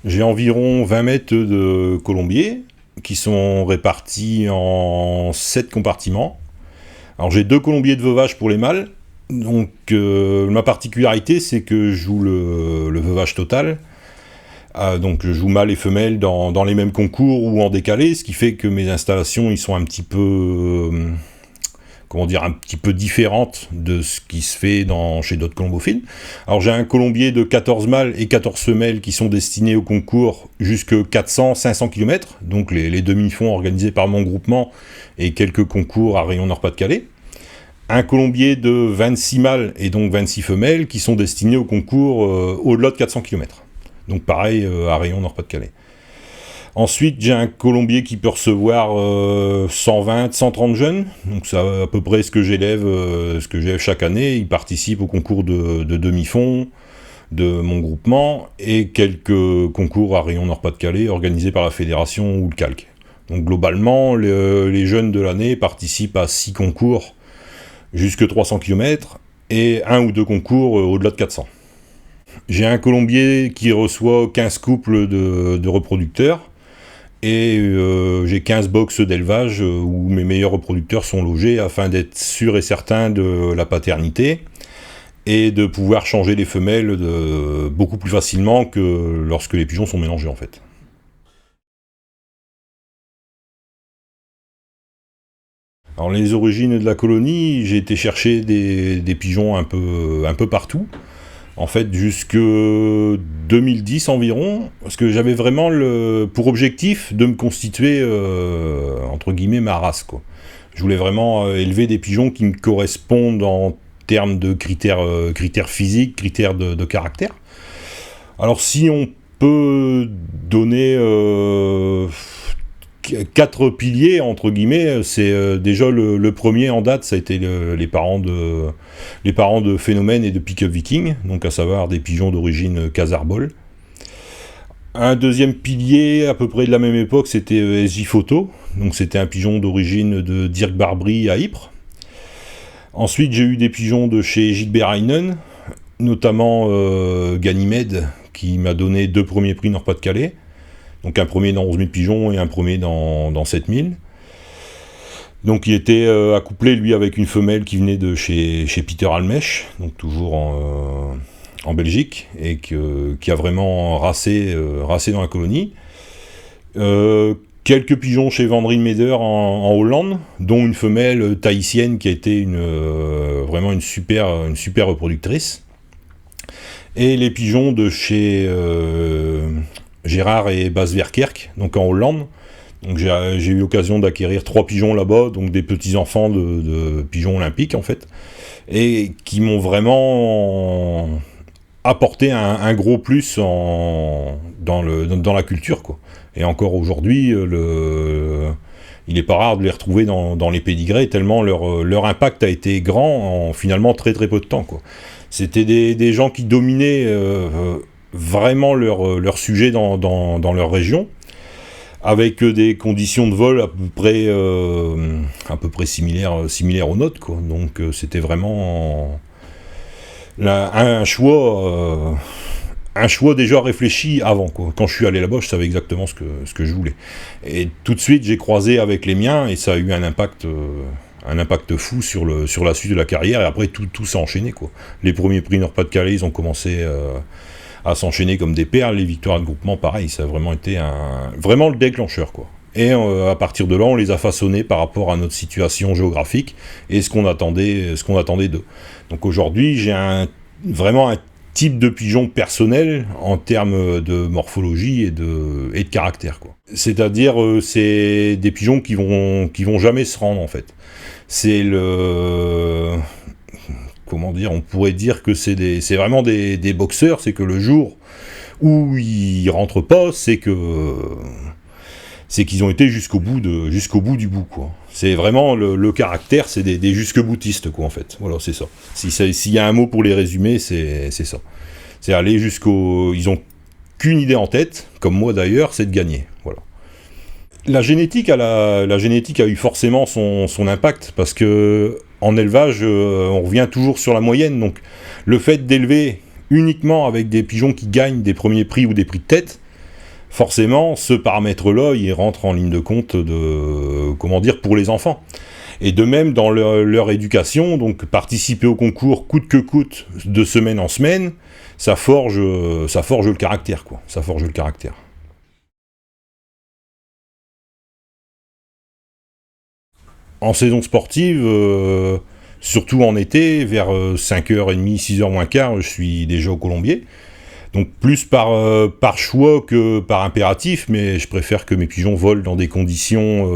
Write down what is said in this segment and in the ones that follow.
J'ai environ 20 mètres de colombiers qui sont répartis en 7 compartiments. Alors j'ai 2 colombiers de veuvage pour les mâles. Donc ma particularité, c'est que je joue le veuvage total. Donc je joue mâle et femelle dans les mêmes concours ou en décalé, ce qui fait que mes installations ils sont un petit peu un petit peu différentes de ce qui se fait chez d'autres colombophiles. Alors j'ai un colombier de 14 mâles et 14 femelles qui sont destinés au concours jusque 400-500 km, donc les demi-fonds organisés par mon groupement et quelques concours à rayon Nord-Pas-de-Calais. Un colombier de 26 mâles et donc 26 femelles qui sont destinés au concours au-delà de 400 km. Donc pareil à rayon Nord-Pas-de-Calais. Ensuite, j'ai un colombier qui peut recevoir 120, 130 jeunes. Donc c'est à peu près ce que j'élève chaque année. Il participe au concours de demi-fond de mon groupement et quelques concours à rayon Nord-Pas-de-Calais organisés par la fédération ou le calque. Donc globalement, les jeunes de l'année participent à 6 concours jusque 300 km et 1 ou 2 concours au-delà de 400. J'ai un colombier qui reçoit 15 couples de reproducteurs et j'ai 15 boxes d'élevage où mes meilleurs reproducteurs sont logés afin d'être sûr et certain de la paternité et de pouvoir changer les femelles beaucoup plus facilement que lorsque les pigeons sont mélangés en fait. Alors les origines de la colonie, j'ai été chercher des pigeons un peu partout. En fait, jusque 2010 environ, parce que j'avais vraiment pour objectif de me constituer, entre guillemets, ma race, quoi. Je voulais vraiment élever des pigeons qui me correspondent en termes de critères physiques, critères de caractère. Alors si on peut donner 4 piliers, entre guillemets, c'est déjà le premier en date, ça a été les parents de Phénomène et de Pick-up Viking, donc à savoir des pigeons d'origine Casarbol. Un deuxième pilier, à peu près de la même époque, c'était SJ Photo, donc c'était un pigeon d'origine de Dirk Barbry à Ypres. Ensuite, j'ai eu des pigeons de chez Gilbert Heinen, notamment Ganymède, qui m'a donné 2 premiers prix Nord-Pas-de-Calais. Donc un premier dans 11 000 pigeons et un premier dans 7 000. Donc il était accouplé lui avec une femelle qui venait de chez Peter Almech, donc toujours en Belgique, et qui a vraiment racé dans la colonie. Quelques pigeons chez Vandrine Meder en Hollande, dont une femelle tahitienne qui a été vraiment une super reproductrice. Et les pigeons de chez Gérard et Bas Verkerk, donc en Hollande. Donc j'ai eu l'occasion d'acquérir 3 pigeons là-bas, donc des petits-enfants de pigeons olympiques en fait, et qui m'ont vraiment apporté un gros plus dans la culture, quoi. Et encore aujourd'hui, il n'est pas rare de les retrouver dans les pédigrés, tellement leur impact a été grand en finalement très très peu de temps, quoi. C'était des gens qui dominaient vraiment leur sujet dans leur région, avec des conditions de vol à peu près similaires aux nôtres, quoi. Donc c'était vraiment un choix déjà réfléchi avant, quoi. Quand je suis allé là-bas, je savais exactement ce que je voulais. Et tout de suite, j'ai croisé avec les miens, et ça a eu un impact fou sur la suite de la carrière, et après tout s'est enchaîné, quoi. Les premiers prix Nord-Pas-de-Calais, ils ont commencé à s'enchaîner comme des perles, les victoires de groupement, pareil, ça a vraiment été vraiment le déclencheur, quoi. Et à partir de là, on les a façonnés par rapport à notre situation géographique et ce qu'on attendait d'eux. Donc aujourd'hui, j'ai vraiment un type de pigeon personnel en termes de morphologie et de caractère, quoi. C'est-à-dire, c'est des pigeons qui vont jamais se rendre, en fait. C'est comment dire, on pourrait dire que c'est vraiment des boxeurs, c'est que le jour où ils rentrent pas, c'est qu'ils ont été jusqu'au bout du bout, quoi. C'est vraiment le caractère, c'est des jusque-boutistes, quoi, en fait. Voilà, c'est ça. S'il y a un mot pour les résumer, c'est ça. C'est aller ils ont qu'une idée en tête, comme moi d'ailleurs, c'est de gagner. Voilà. La génétique a eu forcément son impact, parce que en élevage, on revient toujours sur la moyenne. Donc, le fait d'élever uniquement avec des pigeons qui gagnent des premiers prix ou des prix de tête, forcément, ce paramètre-là, il rentre en ligne de compte pour les enfants. Et de même, dans leur éducation, donc participer au concours coûte que coûte, de semaine en semaine, ça forge le caractère, quoi. Ça forge le caractère. En saison sportive, surtout en été, vers 5h30, 6h moins quart, je suis déjà au colombier. Donc plus par choix que par impératif, mais je préfère que mes pigeons volent dans des conditions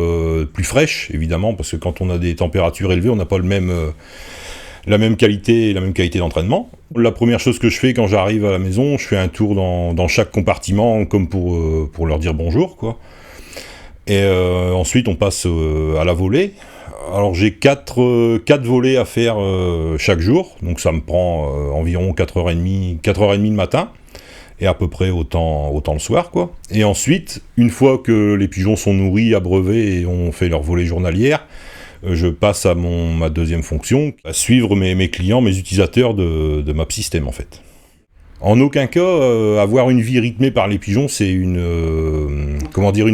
plus fraîches, évidemment, parce que quand on a des températures élevées, on n'a pas la même qualité d'entraînement. La première chose que je fais quand j'arrive à la maison, je fais un tour dans chaque compartiment, comme pour leur dire bonjour, quoi. Et ensuite, on passe à la volée. Alors j'ai 4 volées à faire chaque jour, donc ça me prend environ 4h30 le matin, et à peu près autant le soir, quoi. Et ensuite, une fois que les pigeons sont nourris, abreuvés et ont fait leur volée journalière, je passe à ma deuxième fonction, à suivre mes clients, mes utilisateurs de MapSystem, en fait. En aucun cas, avoir une vie rythmée par les pigeons, c'est une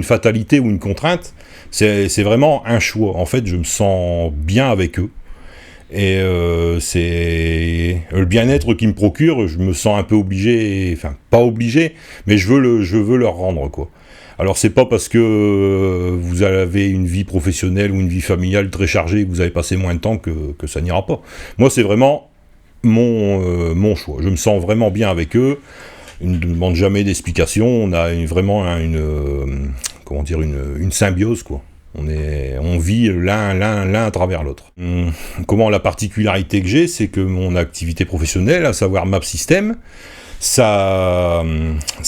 fatalité ou une contrainte. C'est vraiment un choix. En fait, je me sens bien avec eux. Et c'est le bien-être qu'ils me procurent, je me sens un peu obligé, enfin pas obligé, mais je veux leur rendre, quoi. Alors c'est pas parce que vous avez une vie professionnelle ou une vie familiale très chargée, que vous avez passé moins de temps que ça n'ira pas. Moi, c'est vraiment mon choix. Je me sens vraiment bien avec eux. Ils ne demandent jamais d'explication. On a vraiment une symbiose, quoi. On vit l'un à travers l'autre. La particularité que j'ai, c'est que mon activité professionnelle, à savoir MapSystem, ça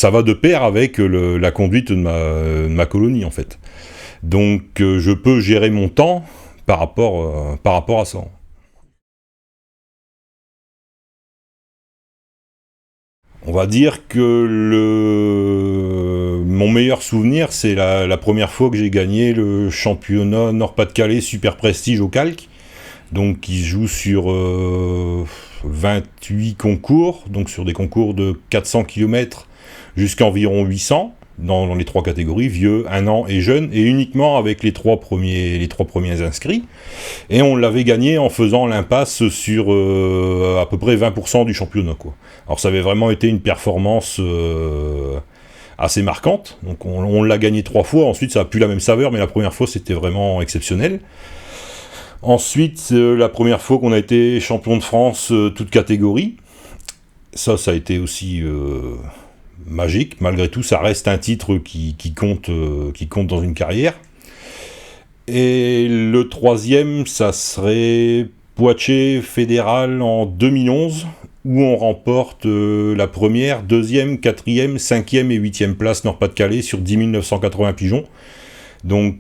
va de pair avec la conduite de ma colonie, en fait. Donc je peux gérer mon temps par rapport à ça. On va dire que mon meilleur souvenir, c'est la première fois que j'ai gagné le championnat Nord-Pas-de-Calais Super Prestige au calque. Donc qui se joue sur 28 concours, donc sur des concours de 400 km jusqu'à environ 800, dans les 3 catégories, vieux, 1 an et jeunes, et uniquement avec les trois premiers inscrits. Et on l'avait gagné en faisant l'impasse sur à peu près 20% du championnat, quoi. Alors ça avait vraiment été une performance assez marquante. Donc on l'a gagné 3 fois, ensuite ça n'a plus la même saveur, mais la première fois c'était vraiment exceptionnel. Ensuite, la première fois qu'on a été champion de France, toute catégorie, ça a été aussi magique. Malgré tout, ça reste un titre qui compte dans une carrière. Et le troisième, ça serait Poitiers fédéral en 2011, où on remporte la première, deuxième, quatrième, cinquième et huitième place Nord-Pas-de-Calais sur 10 980 pigeons. Donc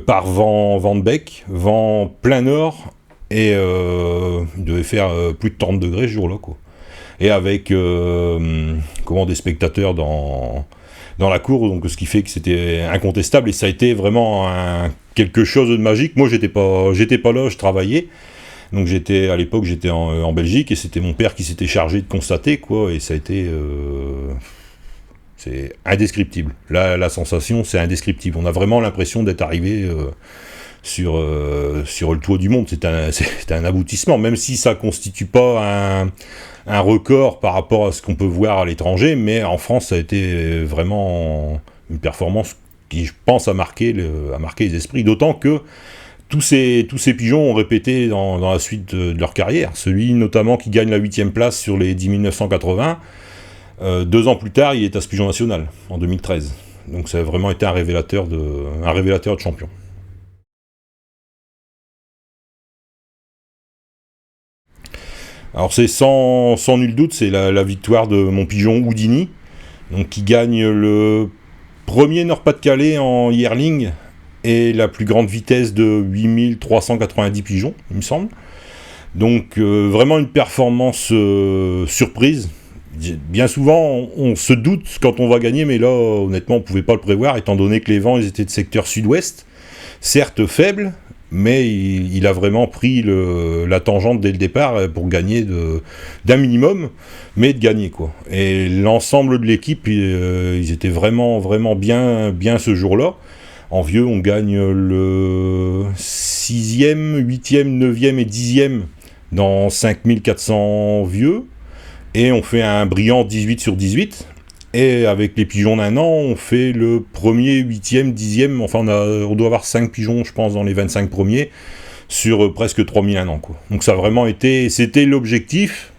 par vent de bec, vent plein nord, et il devait faire plus de 30 degrés ce jour-là, quoi. Et avec des spectateurs dans la cour, donc ce qui fait que c'était incontestable, et ça a été vraiment quelque chose de magique. Moi j'étais pas là, je travaillais, donc à l'époque j'étais en Belgique, et c'était mon père qui s'était chargé de constater, quoi, et ça a été c'est indescriptible. La sensation, c'est indescriptible. On a vraiment l'impression d'être arrivé sur le toit du monde. C'est un aboutissement, même si ça constitue pas un record par rapport à ce qu'on peut voir à l'étranger, mais en France, ça a été vraiment une performance qui, je pense, a marqué les esprits. D'autant que tous ces pigeons ont répété dans la suite de leur carrière. Celui notamment qui gagne la 8e place sur les 10 980, 2 ans plus tard, il est à ce pigeon national, en 2013. Donc ça a vraiment été un révélateur de champion. Alors c'est sans nul doute, c'est la victoire de mon pigeon Houdini, donc qui gagne le premier Nord-Pas-de-Calais en yearling et la plus grande vitesse de 8390 pigeons, il me semble. Donc vraiment une performance surprise. Bien souvent, on se doute quand on va gagner, mais là, honnêtement, on ne pouvait pas le prévoir, étant donné que les vents ils étaient de secteur sud-ouest, certes faibles, mais il a vraiment pris la tangente dès le départ pour gagner d'un minimum, mais de gagner, quoi. Et l'ensemble de l'équipe, ils étaient vraiment, vraiment bien ce jour-là. En vieux, on gagne le 6e, 8e, 9e et 10e dans 5400 vieux, et on fait un brillant 18 sur 18. Et avec les pigeons d'un an, on fait le premier, 8e, 10e, enfin on doit avoir 5 pigeons, je pense, dans les 25 premiers, sur presque 3000 un an, quoi. Donc ça a vraiment été, c'était l'objectif.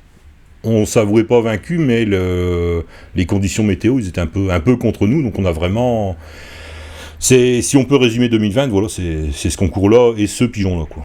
On ne s'avouait pas vaincu, mais les conditions météo, ils étaient un peu contre nous, donc on a vraiment... si on peut résumer 2020, voilà, c'est ce concours-là et ce pigeon-là, quoi.